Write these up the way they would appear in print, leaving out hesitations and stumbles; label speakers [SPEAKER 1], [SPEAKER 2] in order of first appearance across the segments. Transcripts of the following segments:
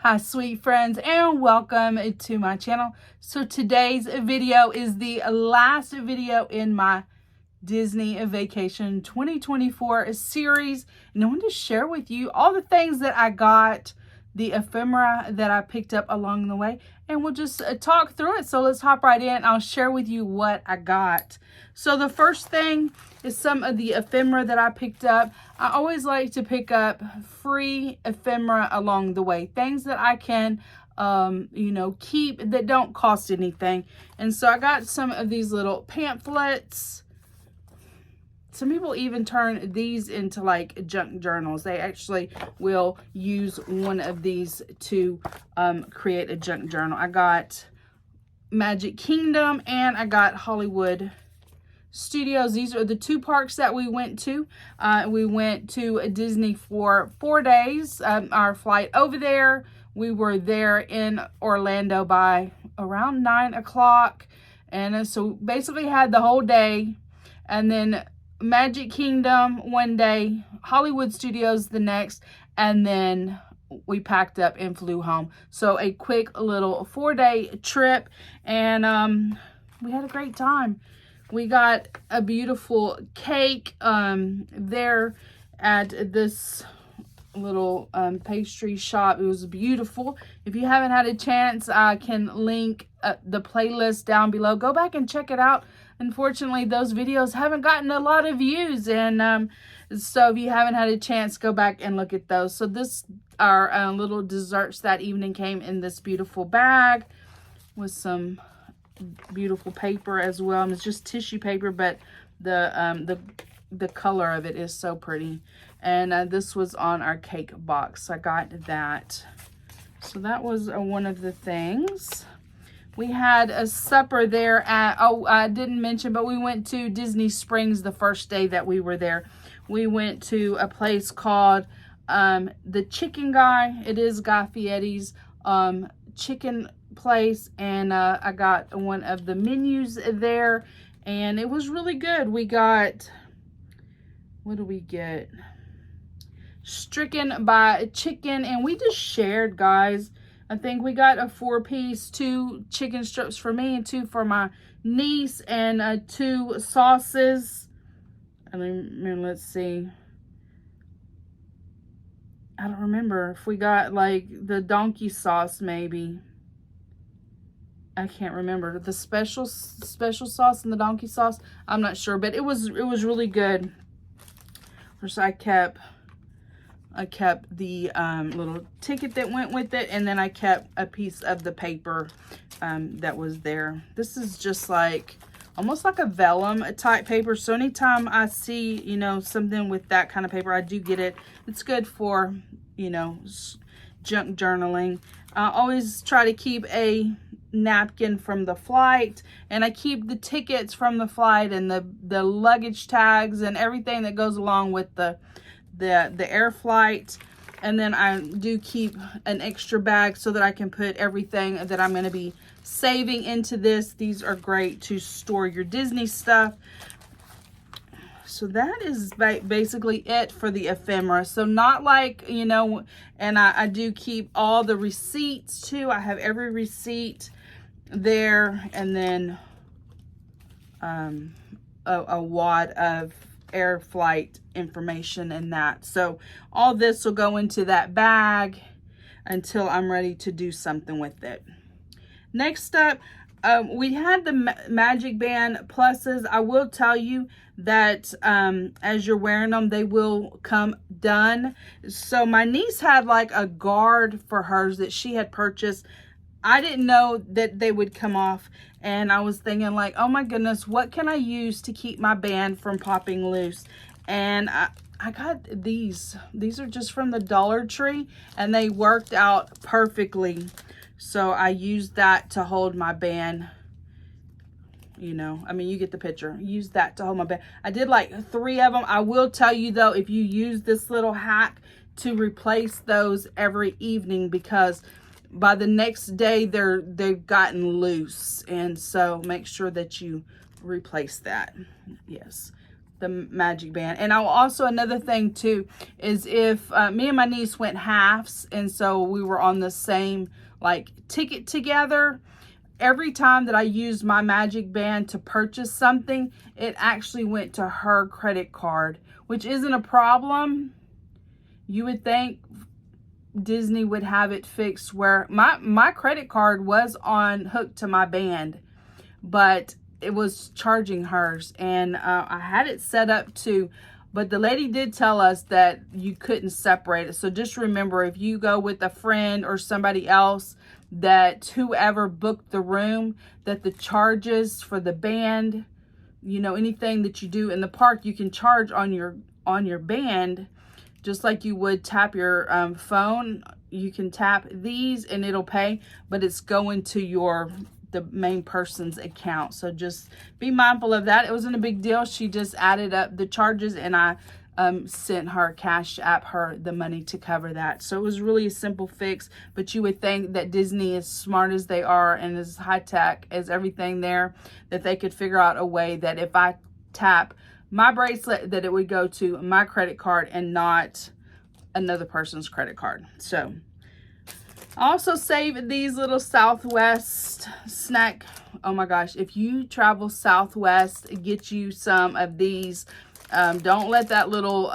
[SPEAKER 1] Hi sweet friends, and welcome to my channel. So today's video is the last video in my Disney Vacation 2024 series, and I want to share with you all the things that I got, the ephemera that I picked up along the way, and we'll just talk through it. So let's hop right in. I'll share with you what I got. So the first thing is some of the ephemera that I picked up. I always like to pick up free ephemera along the way, things that I can keep that don't cost anything. And so I got some of these little pamphlets. Some people even turn these into like junk journals. They actually will use one of these to create a junk journal. I got Magic Kingdom and I got Hollywood Studios. These are the two parks that we went to. We went to Disney for 4 days. Our flight over there, we were there in Orlando by around 9 o'clock. And so basically had the whole day. And then Magic Kingdom one day, Hollywood Studios the next, and then we packed up and flew home. So a quick little 4-day trip, and we had a great time. We got a beautiful cake there at this little pastry shop. It was beautiful. If you haven't had a chance, I can link the playlist down below. Go back and check it out. Unfortunately, those videos haven't gotten a lot of views, and so if you haven't had a chance, go back and look at those. So our little desserts that evening came in this beautiful bag with some beautiful paper as well. And it's just tissue paper, but the color of it is so pretty. And this was on our cake box. So I got that. So that was one of the things. We had a supper there at, I didn't mention, but we went to Disney Springs the first day that we were there. We went to a place called the Chicken Guy. It is Guy Fieri's chicken place, and I got one of the menus there, and it was really good. We got, what did we get? Stricken by chicken, and we just shared, guys. I think we got a 4-piece, 2 chicken strips for me and 2 for my niece, and 2 sauces. I mean, let's see. I don't remember if we got like the donkey sauce, maybe. I can't remember the special sauce and the donkey sauce. I'm not sure, but it was really good. First, I kept the little ticket that went with it, and then I kept a piece of the paper that was there. This is just like almost like a vellum type paper. So anytime I see, something with that kind of paper, I do get it. It's good for, junk journaling. I always try to keep a napkin from the flight, and I keep the tickets from the flight and the luggage tags and everything that goes along with the air flight. And then I do keep an extra bag so that I can put everything that I'm going to be saving into this. These are great to store your Disney stuff. So that is basically it for the ephemera. So not like, and I do keep all the receipts too. I have every receipt there, and then a wad of air flight information and that. So all this will go into that bag until I'm ready to do something with it. Next up, we had the Magic Band pluses. I will tell you that as you're wearing them, they will come done. So my niece had like a guard for hers that she had purchased. I didn't know that they would come off, and I was thinking like, oh my goodness, what can I use to keep my band from popping loose? And I got these. These are just from the Dollar Tree, and they worked out perfectly. So I used that to hold my band. I mean, you get the picture. Use that to hold my band. I did like 3 of them. I will tell you though, if you use this little hack, to replace those every evening, because by the next day they've gotten loose, and so make sure that you replace that. Yes, the magic band. And I'll also, another thing too, is if me and my niece went halves, and so we were on the same like ticket together, every time that I used my magic band to purchase something, it actually went to her credit card, which isn't a problem. You would think Disney would have it fixed where my credit card was hooked to my band, but it was charging hers, and I had it set up to, but the lady did tell us that you couldn't separate it. So just remember, if you go with a friend or somebody else, that whoever booked the room, that the charges for the band, you know, anything that you do in the park, you can charge on your band, just like you would tap your phone. You can tap these and it'll pay, but it's going to the main person's account. So just be mindful of that. It wasn't a big deal. She just added up the charges, and I sent her Cash App her the money to cover that. So it was really a simple fix, but you would think that Disney, as smart as they are and as high tech as everything there, that they could figure out a way that if I tap my bracelet, that it would go to my credit card and not another person's credit card. So I also saved these little Southwest snack. Oh my gosh, if you travel Southwest, get you some of these. Don't let that little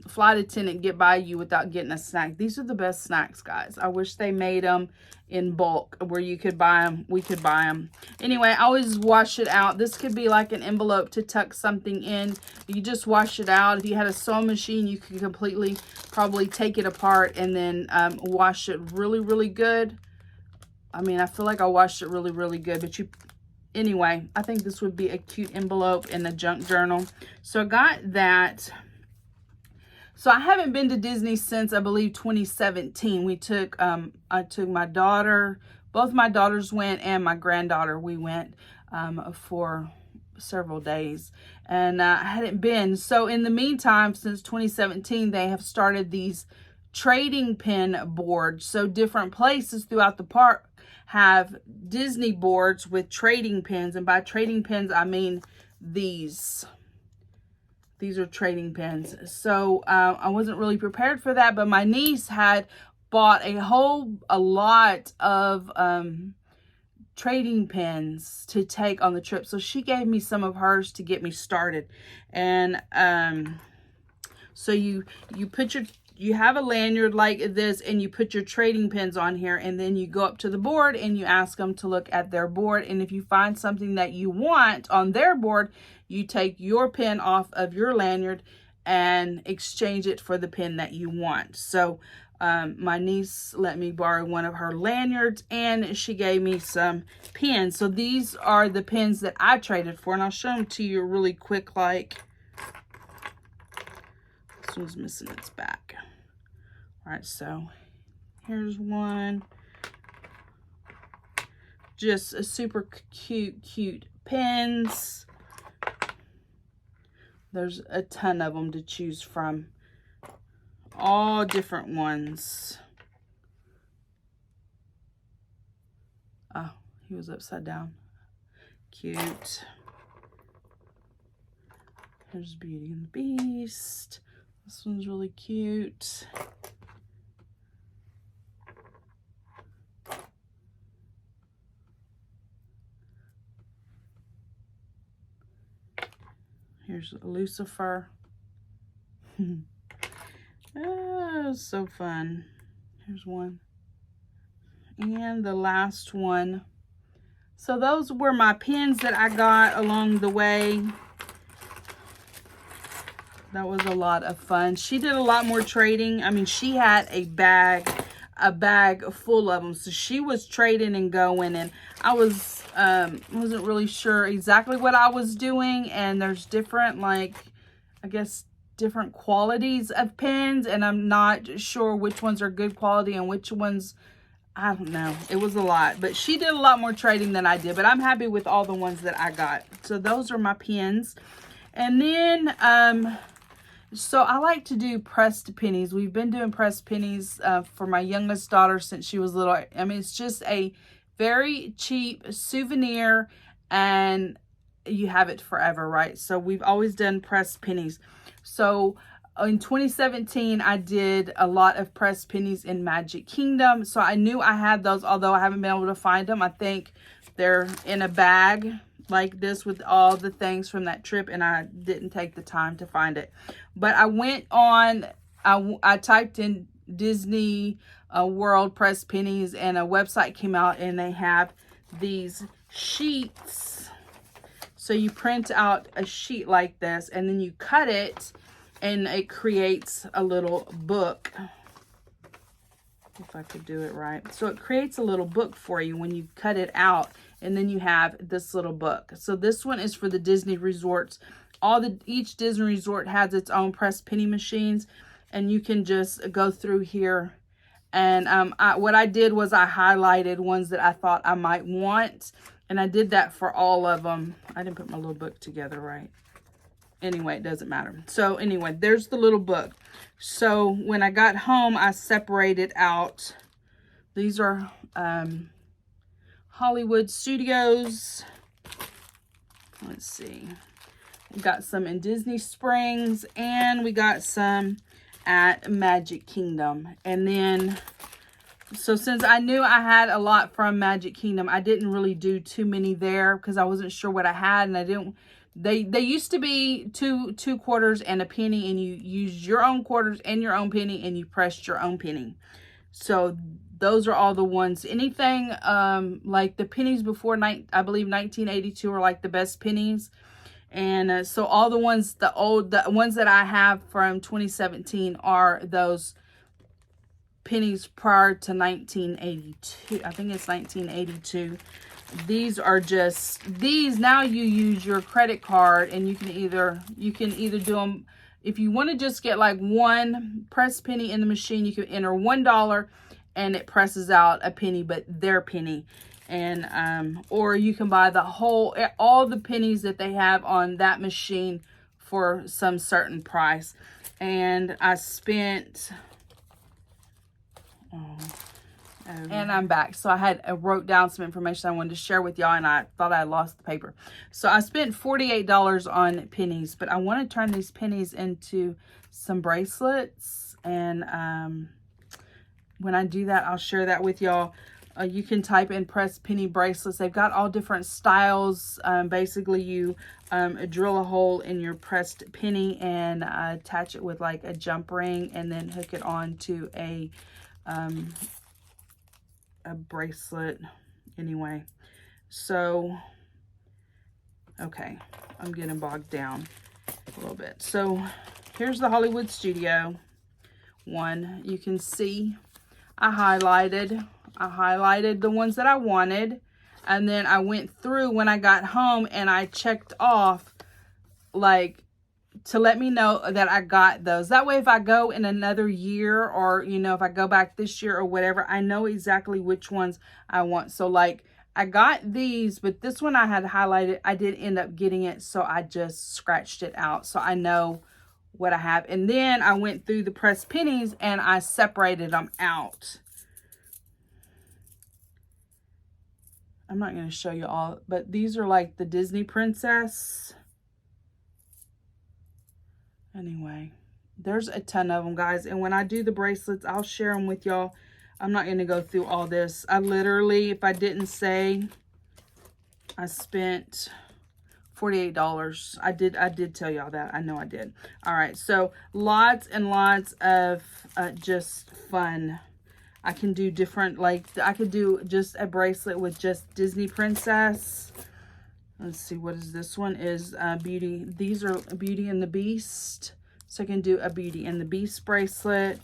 [SPEAKER 1] flight attendant get by you without getting a snack. These are the best snacks, guys. I wish they made them in bulk where you could buy them. We could buy them. Anyway, I always wash it out. This could be like an envelope to tuck something in. You just wash it out. If you had a sewing machine, you could completely probably take it apart and then wash it really, really good. I mean, I feel like I washed it really, really good, but anyway, I think this would be a cute envelope in a junk journal. So I got that. So I haven't been to Disney since, I believe, 2017. I took my daughter, both my daughters went, and my granddaughter, we went for several days. And I hadn't been. So in the meantime, since 2017, they have started these trading pin boards. So different places throughout the park have Disney boards with trading pins, and by trading pins I mean these are trading pins. So I wasn't really prepared for that, but my niece had bought a lot of trading pins to take on the trip, so she gave me some of hers to get me started. And so you have a lanyard like this, and you put your trading pins on here, and then you go up to the board and you ask them to look at their board. And if you find something that you want on their board, you take your pin off of your lanyard and exchange it for the pin that you want. So my niece let me borrow one of her lanyards, and she gave me some pins. So these are the pins that I traded for, and I'll show them to you really quick. Like, this one's missing its back. All right, so here's one. Just a super cute pins. There's a ton of them to choose from. All different ones. Oh, he was upside down. Cute. Here's Beauty and the Beast. This one's really cute. Here's Lucifer. Oh, so fun. Here's one. And the last one. So those were my pins that I got along the way. That was a lot of fun. She did a lot more trading. I mean, she had a bag full of them. So she was trading and going, and I wasn't really sure exactly what I was doing. And there's different, like, I guess, different qualities of pins, and I'm not sure which ones are good quality and which ones, I don't know. It was a lot, but she did a lot more trading than I did, but I'm happy with all the ones that I got. So those are my pins. And then so I like to do pressed pennies. We've been doing pressed pennies for my youngest daughter since she was little. I mean, it's just a very cheap souvenir, and you have it forever, right? So we've always done pressed pennies. So in 2017, I did a lot of pressed pennies in Magic Kingdom. So I knew I had those, although I haven't been able to find them. I think they're in a bag like this with all the things from that trip, and I didn't take the time to find it. But I went on, I typed in Disney World pressed pennies, and a website came out, and they have these sheets. So you print out a sheet like this, and then you cut it, and it creates a little book. If I could do it right. So it creates a little book for you when you cut it out, and then you have this little book. So this one is for the Disney resorts. Each Disney resort has its own pressed penny machines, and you can just go through here. And what I did was I highlighted ones that I thought I might want, and I did that for all of them. I didn't put my little book together right. Anyway, it doesn't matter. So anyway, there's the little book. So when I got home, I separated out. These are Hollywood Studios. Let's see. We got some in Disney Springs, and we got some at Magic Kingdom. And then, so since I knew I had a lot from Magic Kingdom, I didn't really do too many there because I wasn't sure what I had, and I didn't. They used to be two quarters and a penny, and you used your own quarters and your own penny, and you pressed your own penny. So those are all the ones. Anything like the pennies before I believe 1982 are like the best pennies. And so all the ones, the ones that I have from 2017 are those pennies prior to 1982. I think it's 1982. These are just, now you use your credit card, and you can either do them, if you want to just get like one pressed penny in the machine, you can enter $1 and it presses out a penny, but their penny. And or you can buy all the pennies that they have on that machine for some certain price. And I spent and I'm back. So I wrote down some information I wanted to share with y'all, and I thought I lost the paper. So I spent $48 on pennies, but I want to turn these pennies into some bracelets. And when I do that, I'll share that with y'all. You can type in pressed penny bracelets. They've got all different styles. Basically, you drill a hole in your pressed penny and attach it with like a jump ring, and then hook it on to a bracelet. Anyway, so okay, I'm getting bogged down a little bit. So here's the Hollywood Studio one. You can see I highlighted the ones that I wanted, and then I went through when I got home and I checked off like to let me know that I got those. That way, if I go in another year, or, you know, if I go back this year or whatever, I know exactly which ones I want. So like I got these, but this one I had highlighted, I did end up getting it. So I just scratched it out. So I know what I have. And then I went through the pressed pennies and I separated them out. I'm not going to show you all, but these are like the Disney Princess. Anyway, there's a ton of them, guys. And when I do the bracelets, I'll share them with y'all. I'm not going to go through all this. I literally, if I didn't say, I spent $48. I did tell y'all that. I know I did. All right. So lots and lots of just fun. I can do different, like I could do just a bracelet with just Disney Princess. Let's see, what is this one? Is Beauty. These are Beauty and the Beast. So I can do a Beauty and the Beast bracelet.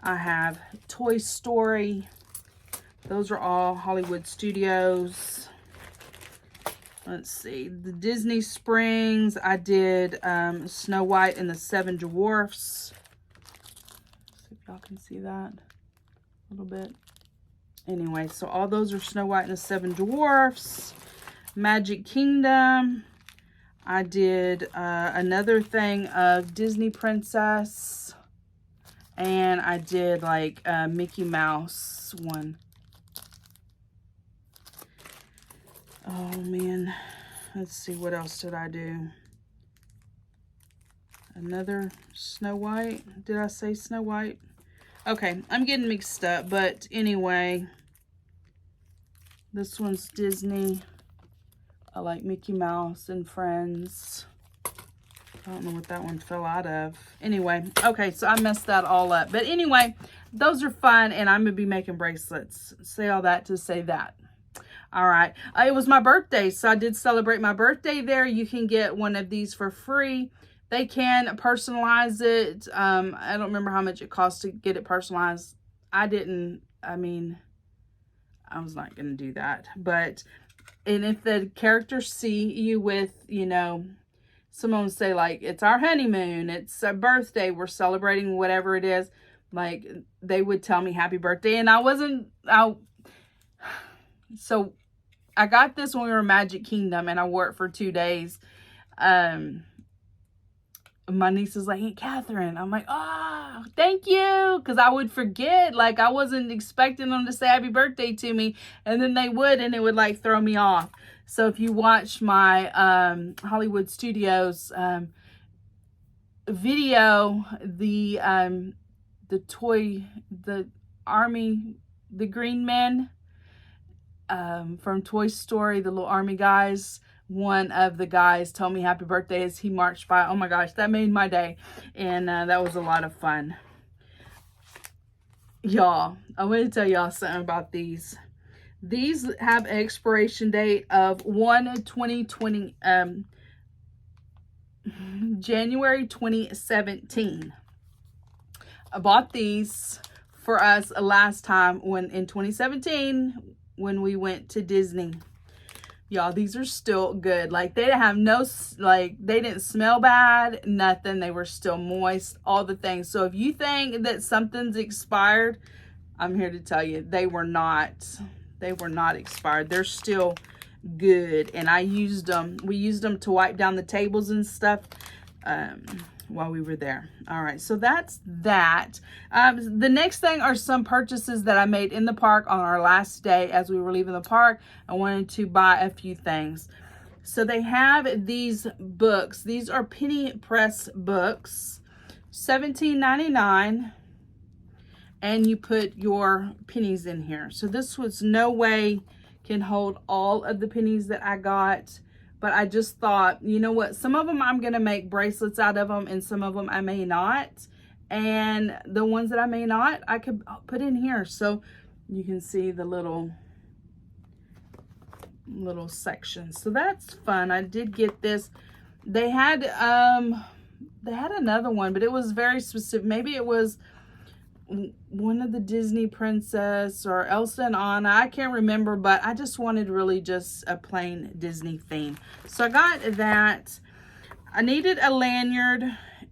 [SPEAKER 1] I have Toy Story. Those are all Hollywood Studios. Let's see, the Disney Springs. I did Snow White and the Seven Dwarfs. See if y'all can see that a little bit. Anyway, so all those are Snow White and the Seven Dwarfs. Magic Kingdom, I did another thing of Disney Princess, and I did like Mickey Mouse one. Oh man, let's see, what else did I do? Another Snow White. Did I say Snow White? Okay, I'm getting mixed up, but anyway, this one's Disney. I like Mickey Mouse and Friends. I don't know what that one fell out of. Anyway, okay, so I messed that all up. But anyway, those are fun, and I'm going to be making bracelets. Say all that to say that. All right. It was my birthday, so I did celebrate my birthday there. You can get one of these for free. They can personalize it. I don't remember how much it costs to get it personalized. I was not going to do that. But, and if the characters see you with, you know, someone would say, like, it's our honeymoon, it's a birthday, we're celebrating whatever it is, like, they would tell me happy birthday. And so I got this when we were in Magic Kingdom, and I wore it for 2 days. My niece is like, "Hey, Catherine." I'm like, "Oh, thank you." Because I would forget. Like, I wasn't expecting them to say happy birthday to me. And then they would, and it would, like, throw me off. So if you watch my Hollywood Studios video, the green men from Toy Story, the little army guys, one of the guys told me happy birthday as he marched by. Oh my gosh, that made my day. And that was a lot of fun. Y'all, I want to tell y'all something about these. These have an expiration date of January 2017. I bought these for us last time in 2017 when we went to Disney. Y'all, these are still good. Like, they didn't have they didn't smell bad, nothing. They were still moist, all the things. So if you think that something's expired, I'm here to tell you, they were not. They were not expired. They're still good. And we used them to wipe down the tables and stuff while we were there. All right, so that's that. The next thing are some purchases that I made in the park on our last day as we were leaving the park. I wanted to buy a few things. So they have these books. These are penny press books, $17.99. And you put your pennies in here. So this was no way can hold all of the pennies that I got. But I just thought, you know what? Some of them I'm going to make bracelets out of them, and some of them I may not. And the ones that I may not, I could put in here. So you can see the little sections. So that's fun. I did get this. They had another one, but it was very specific. Maybe it was one of the Disney princess or Elsa and Anna. I can't remember, but I just wanted really just a plain Disney theme. So I got that. I needed a lanyard,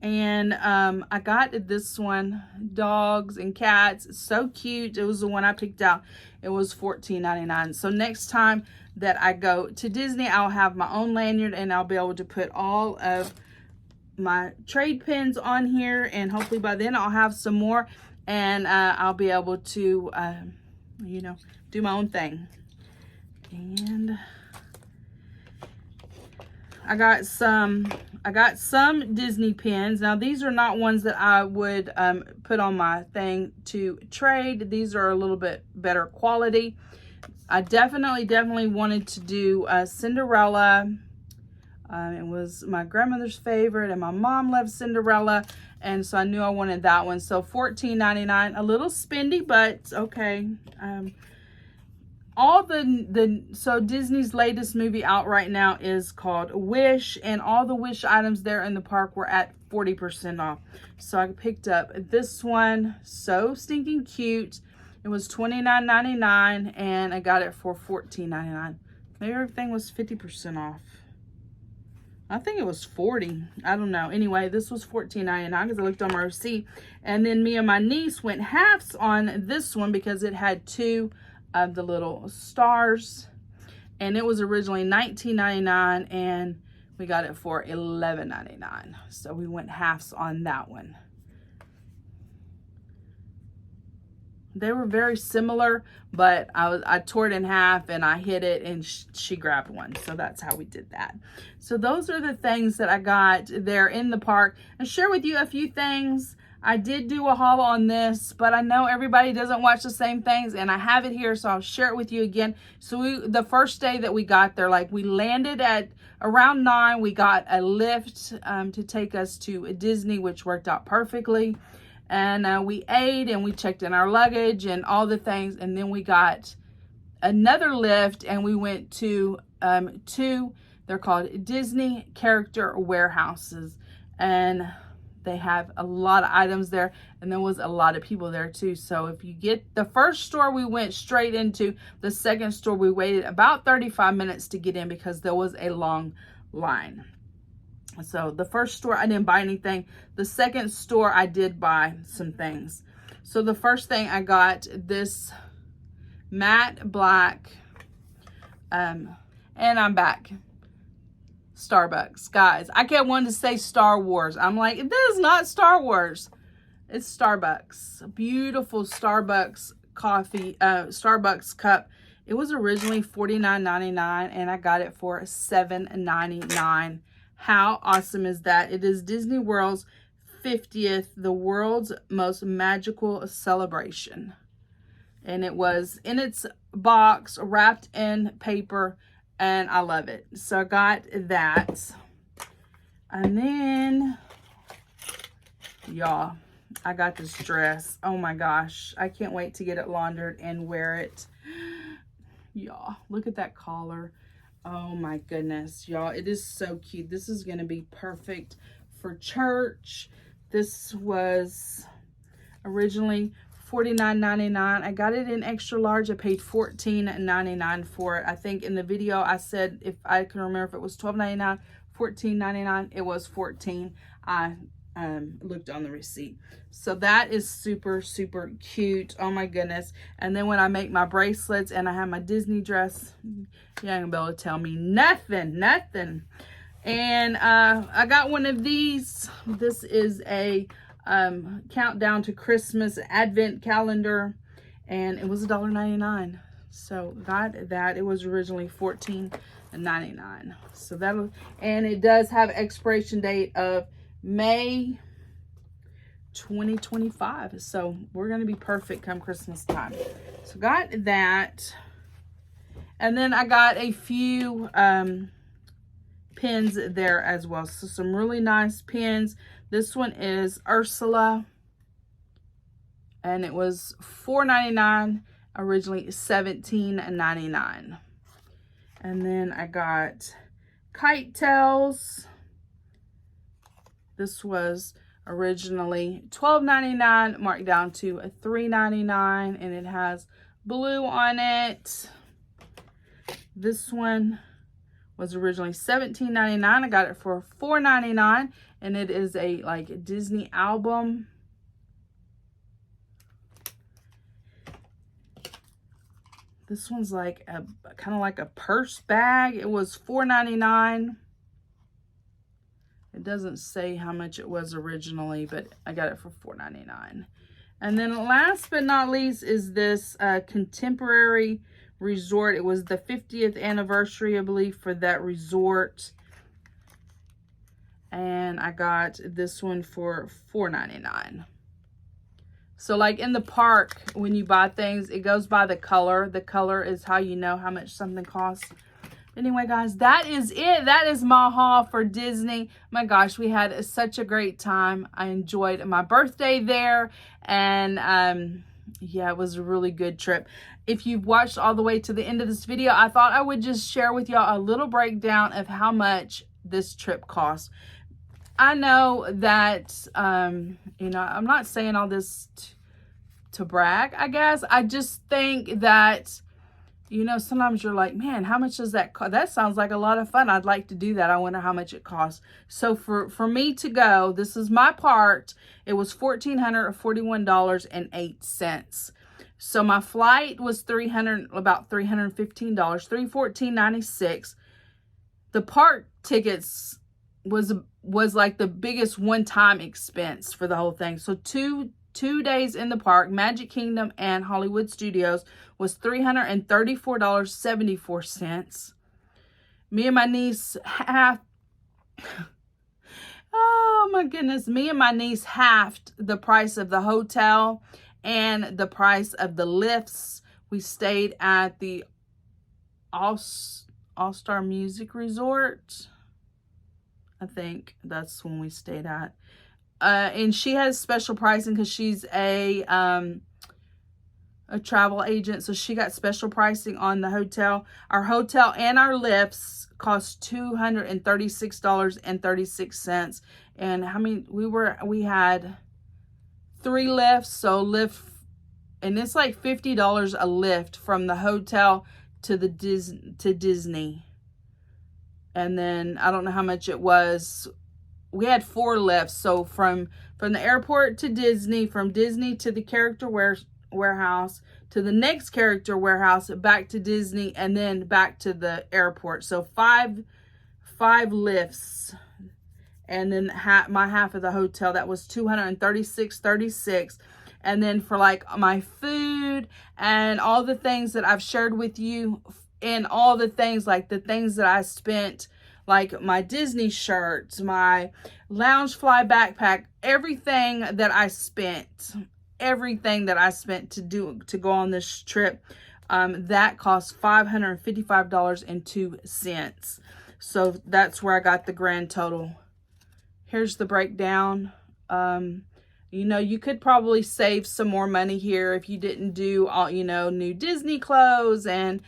[SPEAKER 1] and I got this one, dogs and cats. It's so cute. It was the one I picked out. It was $14.99. So next time that I go to Disney, I'll have my own lanyard, and I'll be able to put all of my trade pins on here, and hopefully by then I'll have some more. And I'll be able to, you know, do my own thing. And I got some Disney pins. Now, these are not ones that I would put on my thing to trade. These are a little bit better quality. I definitely wanted to do Cinderella. It was my grandmother's favorite, and my mom loved Cinderella. And so I knew I wanted that one. So $14.99, a little spendy, but okay. So Disney's latest movie out right now is called Wish, and all the Wish items there in the park were at 40% off. So I picked up this one, so stinking cute. It was $29.99, and I got it for $14.99. Maybe everything was 50% off. I think it was 40. I don't know. Anyway, this was $14.99 because I looked on my receipt. And then me and my niece went halves on this one because it had two of the little stars. And it was originally $19.99, and we got it for $11.99. So we went halves on that one. they were very similar, but I tore it in half and I hid it, and she grabbed one. So that's how we did that. So those are the things that I got there in the park. And share with you a few things. I did do a haul on this, but I know everybody doesn't watch the same things, and I have it here, so I'll share it with you again. So the first day that we got there, like, we landed at around 9. We got a lift to take us to Disney, which worked out perfectly. And we ate and we checked in our luggage and all the things. And then we got another lift and we went to they're called Disney character warehouses. And they have a lot of items there. And there was a lot of people there too. So if you get the first store, we went straight into. The second store, we waited about 35 minutes to get in because there was a long line. So the first store, I didn't buy anything. The second store, I did buy some things. So the first thing I got, this matte black, and I'm back, Starbucks. Guys, I kept wanting to say Star Wars. I'm like, this is not Star Wars. It's Starbucks. A beautiful Starbucks coffee, Starbucks cup. It was originally $49.99 and I got it for $7.99. How awesome is that? It is Disney World's 50th, the world's most magical celebration. And it was in its box, wrapped in paper, and I love it. So I got that. And then, y'all, I got this dress. Oh my gosh. I can't wait to get it laundered and wear it. Y'all, look at that collar. Oh my goodness, y'all, it is so cute. This is going to be perfect for church. This was originally $49.99. I got it in extra large. I paid $14.99 for it. I think in the video I said, if I can remember, if it was $12.99, $14.99, it was $14. I looked on the receipt. So that is super, super cute. Oh my goodness. And then when I make my bracelets and I have my Disney dress, you ain't gonna be able to tell me nothing. And I got one of these. This is a countdown to Christmas advent calendar, and it was $1.99. So got that. It was originally $14.99. So that'll, and it does have expiration date of May 2025. So we're going to be perfect come Christmas time. So got that. And then I got a few pins there as well. So some really nice pins. This one is Ursula. And it was $4.99. Originally $17.99. And then I got kite tails. This was originally $12.99, marked down to $3.99, and it has blue on it. This one was originally $17.99. I got it for $4.99, and it is a like Disney album. This one's like a kind of like a purse bag. It was $4.99. It doesn't say how much it was originally, but I got it for $4.99. And then last but not least is this Contemporary Resort. It was the 50th anniversary, I believe, for that resort. And I got this one for $4.99. So like in the park, when you buy things, it goes by the color. The color is how you know how much something costs. Anyway, guys, that is it. That is my haul for Disney. My gosh, we had such a great time. I enjoyed my birthday there. And yeah, it was a really good trip. If you've watched all the way to the end of this video, I thought I would just share with y'all a little breakdown of how much this trip cost. I know that, you know, I'm not saying all this to brag, I guess. I just think that, you know, sometimes you're like, man, how much does that cost? That sounds like a lot of fun. I'd like to do that. I wonder how much it costs. So for me to go, this is my part. It was $1,441.08. So my flight was about $315, $314.96. The park tickets was like the biggest one-time expense for the whole thing. So two 2 days in the park, Magic Kingdom and Hollywood Studios, was $334.74. Me and my niece half. Oh my goodness. Me and my niece halved the price of the hotel and the price of the lifts. We stayed at the All-Star Music Resort. I think that's when we stayed at. And she has special pricing because she's a travel agent, so she got special pricing on the hotel. Our hotel and our lifts cost $236.36. And how many we had 3 lifts, so and it's like $50 a lift from the hotel to the Disney. And then I don't know how much it was. We had 4 lifts, so from the airport to Disney, from Disney to the character warehouse, to the next character warehouse, back to Disney, and then back to the airport. So five lifts, and then my half of the hotel, that was $236.36. And then for like my food and all the things that I've shared with you, and all the things like the things that I spent, like my Disney shirts, my Loungefly backpack, everything that I spent to go on this trip, that cost $555.02. So that's where I got the grand total. Here's the breakdown. You know, you could probably save some more money here if you didn't do all, you know, new Disney clothes and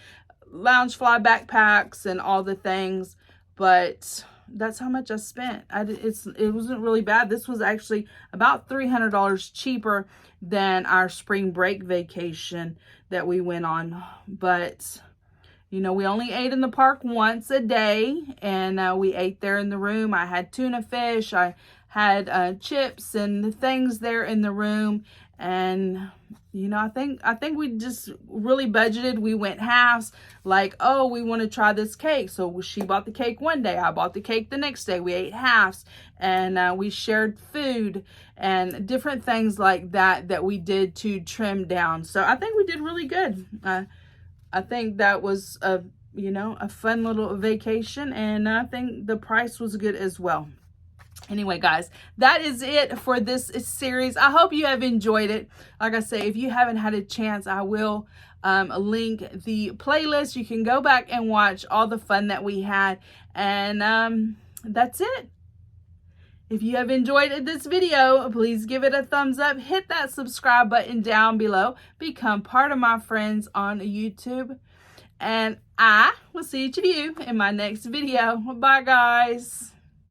[SPEAKER 1] Loungefly backpacks and all the things, but that's how much I spent. It wasn't really bad. This was actually about $300 cheaper than our spring break vacation that we went on. But, you know, we only ate in the park once a day, and we ate there in the room. I had tuna fish. I had chips and the things there in the room. And, you know, I think we just really budgeted. We went halves, like, oh, we want to try this cake. So she bought the cake one day. I bought the cake the next day. We ate halves, and we shared food and different things like that we did to trim down. So I think we did really good. I think that was a fun little vacation, and I think the price was good as well. Anyway, guys, that is it for this series. I hope you have enjoyed it. Like I say, if you haven't had a chance, I will link the playlist. You can go back and watch all the fun that we had. And that's it. If you have enjoyed this video, please give it a thumbs up. Hit that subscribe button down below. Become part of my friends on YouTube. And I will see each of you in my next video. Bye, guys.